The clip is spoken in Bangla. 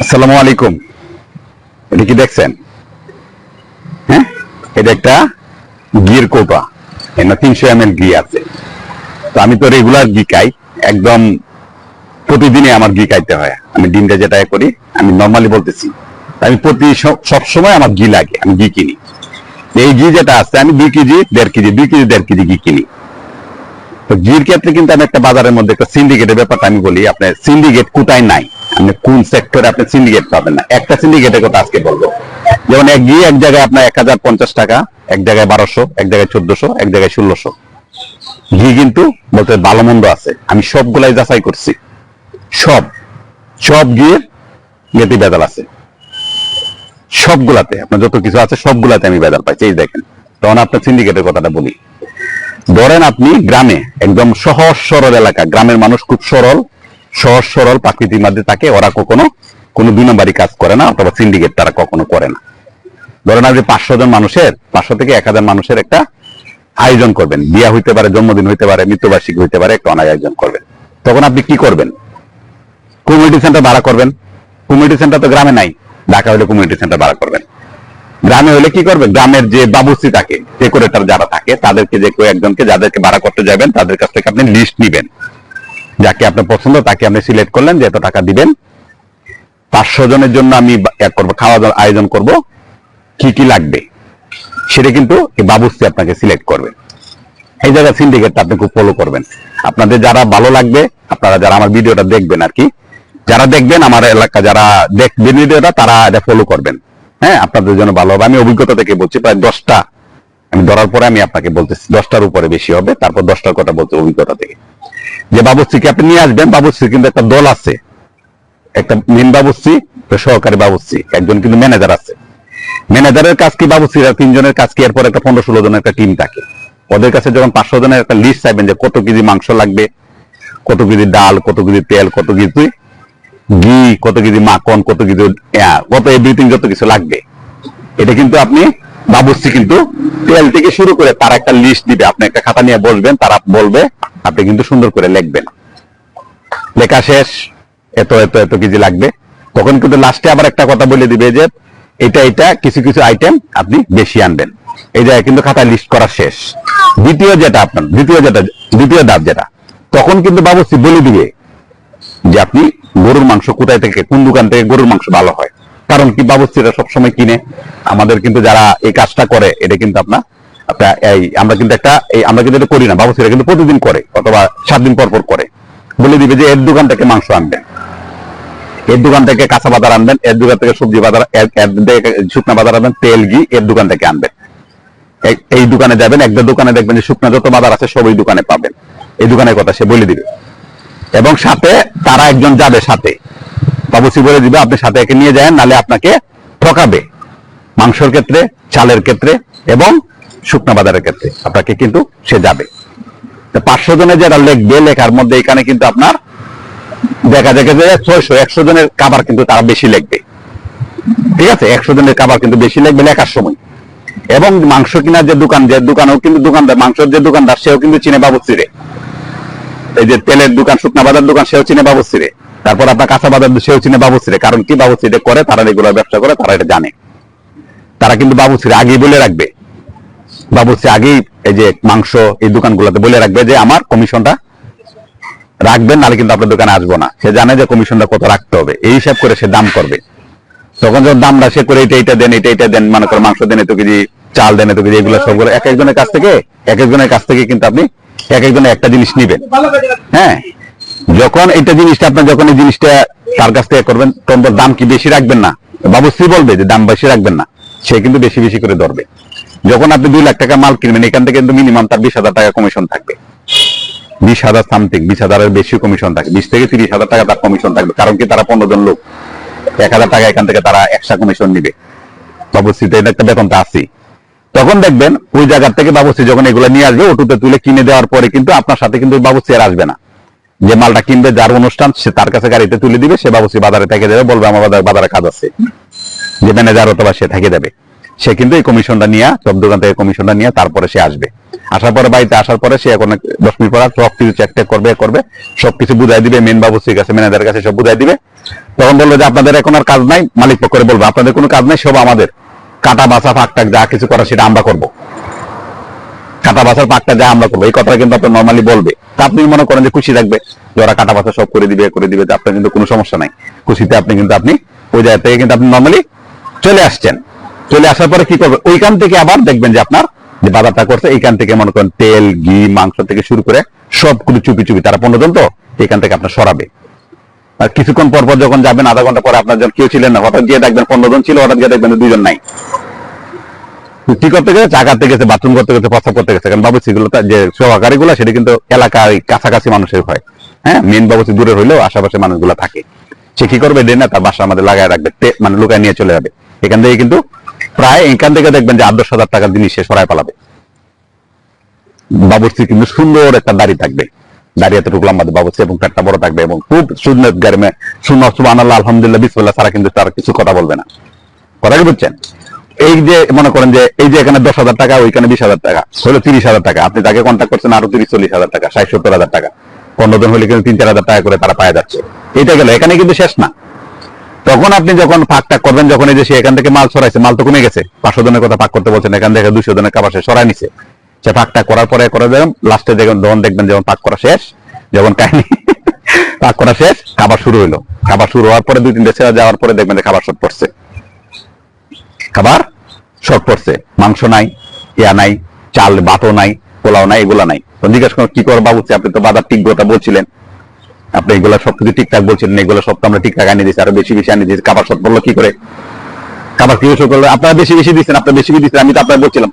আসসালামু আলাইকুম। এটা কি দেখছেন? হ্যাঁ, এটা একটা ঘির কোপা। এখানে 300 ml ঘি আছে। তো আমি তো রেগুলার ঘি খাই, একদম প্রতিদিনই আমার ঘি খাইতে হয়। আমি দিনটা যেটা করি, আমি নর্মালি বলতেছি, আমি সবসময় আমার ঘি লাগে, আমি ঘি কিনি। এই ঘি যেটা আছে, আমি 2 কেজি 1.5 কেজি 2 কেজি 1.5 কেজি ঘি কিনি। তো ঘির ক্ষেত্রে কিন্তু আমি একটা বাজারের মধ্যে একটা সিন্ডিকেটের ব্যাপারটা আমি বলি, আপনার সিন্ডিকেট কোথায় নাই, আপনি কোন সেক্টরে আপনি সিন্ডিকেট পাবেন না। একটা সিন্ডিকেটের কথা আজকে বলবো। যেমন এক ঘি এক জায়গায় আপনার 1050 টাকা, এক জায়গায় 1200, এক জায়গায় 1400, এক জায়গায় 1600। ঘি কিন্তু বলতে ভালো মন্দ আছে, আমি সবগুলাই যাচাই করছি। সব সব ঘির ইয়েতে ভেজাল আছে, সবগুলাতে আপনার যত কিছু আছে সবগুলাতে আমি ভেজাল পাইছি। এই দেখেন, তখন আপনার সিন্ডিকেটের কথাটা বলি। ধরেন আপনি গ্রামে, একদম সহজ সরল এলাকা, গ্রামের মানুষ খুব সরল, সহজ সরল প্রাকৃতিক মধ্যে থাকে, ওরা কখনো কোনো 2 নম্বরই কাজ করে না, অথবা সিন্ডিকেট তারা কখনো করে না। ধরেন আপনি 500 জন মানুষের, 500 থেকে 1000 মানুষের একটা আয়োজন করবেন, বিয়া হইতে পারে, জন্মদিন হইতে পারে, মৃত্যুবার্ষিকী হইতে পারে, একটা অনায় আয়োজন করবেন। তখন আপনি কি করবেন? কমিউনিটি সেন্টার ভাড়া করবেন। কমিউনিটি সেন্টার তো গ্রামে নাই, ঢাকা হলে কমিউনিটি সেন্টার ভাড়া করবেন। গ্রামে হলে কি করবে? গ্রামের যে বাবুর্চি থাকে, ডেকোরেটর যারা থাকে, তাদেরকে, যে কেউ একজনকে, যাদেরকে ভাড়া করতে যাবেন তাদের কাছ থেকে আপনি লিস্ট নিবেন, যাকে আপনার পছন্দ তাকে আপনি সিলেক্ট করলেন যে এত টাকা দিবেন, 500 জনের জন্য আমি খাওয়া দাওয়ার আয়োজন করব, কি কি লাগবে সেটা কিন্তু এই বাবুর্চি আপনাকে সিলেক্ট করবে। এই জায়গায় সিন্ডিকেটটা আপনি খুব ফলো করবেন। আপনাদের যারা ভালো লাগবে, আপনারা যারা আমার ভিডিওটা দেখবেন আর কি, যারা দেখবেন আমার এলাকা, যারা দেখবেন ভিডিওটা, তারা এটা ফলো করবেন। হ্যাঁ, আপনাদের জন্য ভালো হবে। আমি অভিজ্ঞতা থেকে বলছি, প্রায় 10টা আমি ধরার পরে আমি আপনাকে বলতেছি, 10টার উপরে বেশি হবে, তারপর 10টার কথা বলতে অভিজ্ঞতা থেকে। যে বাবুর্চিকে আপনি নিয়ে আসবেন, বাবুর্চির কিন্তু একটা দল আছে, একটা মেন বাবুর্চি, সহকারী বাবুর্চি, একজন কিন্তু ম্যানেজার আছে। ম্যানেজারের কাজ কি, বাবুর্চিরা 3 জনের কাজ কি, এরপর একটা 15-16 জনের একটা টিম থাকে। ওদের কাছে যখন 500 জনের একটা লিস্ট চাইবেন যে কত কেজি মাংস লাগবে, কত কেজি ডাল, কত কেজি তেল, কত কেজি ঘি, কত কেজি মাখন, কত কেজি কত এভরিথিং যত কিছু লাগবে, এটা কিন্তু আপনি বাবুর্চি কিন্তু তেল থেকে শুরু করে তার একটা লিস্ট দিবে। আপনি একটা খাতা নিয়ে বসবেন, তারা বলবে, আপনি কিন্তু সুন্দর করে লিখবেন। লেখা শেষ, এত এত এত কেজি লাগবে, তখন কিন্তু লাস্টে আবার একটা কথা বলে দিবে যে এটা এটা কিছু কিছু আইটেম আপনি বেশি আনবেন। এই জায়গায় কিন্তু খাতা লিস্ট করা শেষ। দ্বিতীয় ধাপ যেটা, তখন কিন্তু বাবুর্চি বলে দিবে যে আপনি গরুর মাংস কোথায় থেকে, কোন দোকান থেকে গরুর মাংস ভালো হয়। কারণ কি, বাবুর্চিরা সবসময় কিনে, আমাদের কিন্তু যারা এই কাজটা করে, এটা কিন্তু আমরা কিন্তু এটা করি না, বাবুর্চিরা কিন্তু প্রতিদিন করে, অথবা 7 দিন পর পর করে। বলে দিবে যে এর দোকান থেকে মাংস আনবেন, এর দোকান থেকে কাঁচা বাজার আনবেন, এর দোকান থেকে সবজি বাজার, এর থেকে শুকনা বাজার আনবেন, তেল ঘি এর দোকান থেকে আনবেন। এই দোকানে যাবেন, একটা দোকানে দেখবেন যে শুকনা যত বাজার আছে সব এই দোকানে পাবেন। এই দোকানের কথা সে বলে দিবে, এবং সাথে তারা একজন যাবে, সাথে বাবুর্চি বলে দিবে আপনি সাথে একে নিয়ে যান, নালে আপনাকে ঠকাবে। মাংসের ক্ষেত্রে, চালের ক্ষেত্রে এবং শুকনা বাজারের ক্ষেত্রে আপনাকে কিন্তু সে যাবে। 500 জনের যারা লেখবে, লেখার মধ্যে এখানে কিন্তু আপনার দেখা যায় যে 100 জনের খাবার কিন্তু তারা বেশি লিখবে। ঠিক আছে, 100 জনের খাবার কিন্তু বেশি লিখবে লেখার সময়। এবং মাংস কেনার যে দোকানেও কিন্তু দোকানদার, মাংসের যে দোকানদার, সেও কিন্তু চিনে বাবুর্চিরে। এই যে তেলের দোকান, শুকনা বাজার দোকান, সেও চিনে বাবুর্চিরে। তারপর আপনার কাঁচা বাজার, সেও চিনে বাবুর্চিরে। কারণ কি, বাবুর্চি এটা করে, তারা রেগুলার ব্যবসা করে, তারা এটা জানে। তারা কিন্তু বাবুর্চিরে আগেই বলে রাখবে, বাবুর্চি আগেই এই যে মাংস এই দোকানগুলোতে বলে রাখবে যে আমার কমিশনটা রাখবেন, নাহলে কিন্তু আপনার দোকানে আসবো না। সে জানে যে কমিশনটা কত রাখতে হবে, এই হিসাব করে সে দাম করবে। তখন যখন দামটা সে করে এটা দেন, এটা দেন, মনে করে মাংস দেন এত কেজি, চাল দেন এত কেজি, এগুলো সবগুলো এক একজনের কাছ থেকে কিন্তু আপনি এক একজনের একটা জিনিস নিবেন। হ্যাঁ, যখন এই জিনিসটা তার কাছ থেকে করবেন, তখন দাম কি বেশি রাখবেন না, বাবুর্চি বলবে যে দাম বেশি রাখবেন না, সে কিন্তু বেশি বেশি করে ধরবে। যখন আপনি 2 লাখ টাকা মাল কিনবেন, এখান থেকে কিন্তু মিনিমাম তার 20,000 টাকা কমিশন থাকবে। 20,000 সামথিং, 20,000-এর বেশি কমিশন থাকে, 20 থেকে 30,000 টাকা তার কমিশন থাকবে। কারণ কি, তারা 15 জন লোক, 1,000 টাকা এখান থেকে তারা এক্সট্রা কমিশন নিবে। বাবুর্চিতে এটা একটা বেতনটা আছে। তখন দেখবেন ওই জায়গা থেকে বাবুর্চি যখন এগুলো নিয়ে আসবে, অটোতে তুলে কিনে দেওয়ার পরে কিন্তু আপনার সাথে কিন্তু বাবুর্চি আর আসবে না। যে মালটা কিনবে, যার অনুষ্ঠান, সে তার কাছে গাড়িতে তুলে দিবে, সে বাবুর্চি বাজারে থেকে যাবে, বলবে আমার বাজারে কাজ আছে, যে ম্যানেজার অথবা সে থেকে যাবে। সে কিন্তু এই কমিশনটা নিয়ে, সব দোকান থেকে কমিশনটা নিয়ে তারপরে সে আসবে। আসার পরে বাড়িতে আসার পরে সে এখন 10 মিনিট পর সবকিছু চেক করবে, সবকিছু বুঝাই দিবে, মেন বাবুর্চির কাছে, ম্যানেজারের কাছে সব বুঝাই দিবে। তখন বললো যে আপনাদের এখন আর কাজ নাই, মালিক পক্ষ করে বলবো আপনাদের কোনো কাজ নাই, সব আমাদের। কাটা বাছা ফাঁকটাক যা কিছু করা সেটা আমরা করবো, কাটা বাছার পাকটা যা আমরা করবো, এই কথা কিন্তু আপনার নর্মালি বলবে। তা আপনি মনে করেন যে খুশি থাকবে যে ওরা কাটা বাছা সব করে দিবে, আপনার কিন্তু কোনো সমস্যা নাই, খুশিতে আপনি ওই জায়গা থেকে কিন্তু আপনি নর্মালি চলে আসছেন। চলে আসার পরে কি করবে, ওইখান থেকে আবার দেখবেন যে আপনার যে বাজারটা করছে, এইখান থেকে মনে করেন তেল, ঘি, মাংস থেকে শুরু করে সবগুলো চুপি চুপি তারা 15 জন তো এখান থেকে আপনার সরাবে। আর কিছুক্ষণ পর পর যখন যাবেন, আধা ঘন্টা পরে আপনার যখন কেউ ছিলেন না, হঠাৎ গিয়ে দেখবেন 15 জন ছিল, হঠাৎ গিয়ে দেখবেন 2 জন নাই। কি করতে গেছে, চা করতে গেছে, বাথরুম করতে গেছে, প্রস্রাব করতে গেছে। কারণ বাবুর্চি গুলো যে সহকারী গুলো সেটা কিন্তু এলাকায় কাছাকাছি মানুষের হয়, হ্যাঁ, মেন বাবুর্চি দূরে হইলেও আশেপাশে মানুষগুলো থাকে। সে কি করবে, দেন না তার বাসা আমাদের লাগায় রাখবে, মানে লুকায় নিয়ে চলে যাবে। এখান থেকে কিন্তু প্রায় এখান থেকে দেখবেন যে 8-10 হাজার টাকার জিনিস সে সরাই পালাবে। বাবুর্চি কিন্তু সুন্দর একটা দাড়ি থাকবে, দাড়ি এতটুকু লম্বা বাবুর্চি, এবং পেটটা বড় থাকবে, এবং খুব সুন্নত গারমে সুন্নাহ সুবহানাল্লাহ আলহামদুলিল্লাহ বিসমিল্লাহ ছাড়া কিন্তু তার কিছু কথা বলবে না। কথা কি বুঝছেন? এই যে মনে করেন যে এই যে এখানে 10,000 টাকা, ওইখানে 20,000 টাকা, হলো 30,000 টাকা, আপনি তাকে কন্ট্যাক্ট করছেন আরো 30-40,000 টাকা, 60-70,000 টাকা, 15 জন হলে কিন্তু 3-4 হাজার টাকা করে তারা পাওয়া যাচ্ছে। এটা গেল, এখানে কিন্তু শেষ না। তখন আপনি যখন ফাঁকটাক করবেন, যখন এই যে সে এখান থেকে মাল সরাইছে, মাল তো কমে গেছে, 500 জনের কথা ফাঁক করতে বলছেন, এখান থেকে 200 জনের কাবার সে সরাই নিছে। সে ফাঁকটাক করার পরে করে দেবেন, লাস্টে যখন দেখবেন যখন ফাঁক করা শেষ, যখন কাহিনী ফাঁক করা শেষ, খাবার শুরু হলো। খাবার শুরু হওয়ার পরে 2-3 ছেড়ে যাওয়ার পরে দেখবেন যে খাবার শর্ট পড়ছে, খাবার শর্ট পড়ছে, মাংস নাই, ইয়া নাই, চাল ভাতও নাই, পোলাও নাই, এগুলা নাই। তো জিজ্ঞাসা করেন কি করে বাবুর্চি, আপনি তো বাজার ঠিক কথা বলছিলেন, আপনি এগুলো সবকিছু ঠিকঠাক বলছিলেন, এগুলো সব তো আমরা ঠিকঠাক আনিয়ে দিচ্ছি, আরো বেশি বেশি আনিয়ে দিচ্ছি, খাবার শর্ট পড়লো কি করে, খাবার কি করলো, আপনারা বেশি বেশি দিচ্ছেন, আপনারা বেশি বেশি দিচ্ছেন, আমি তো আপনার বলছিলাম।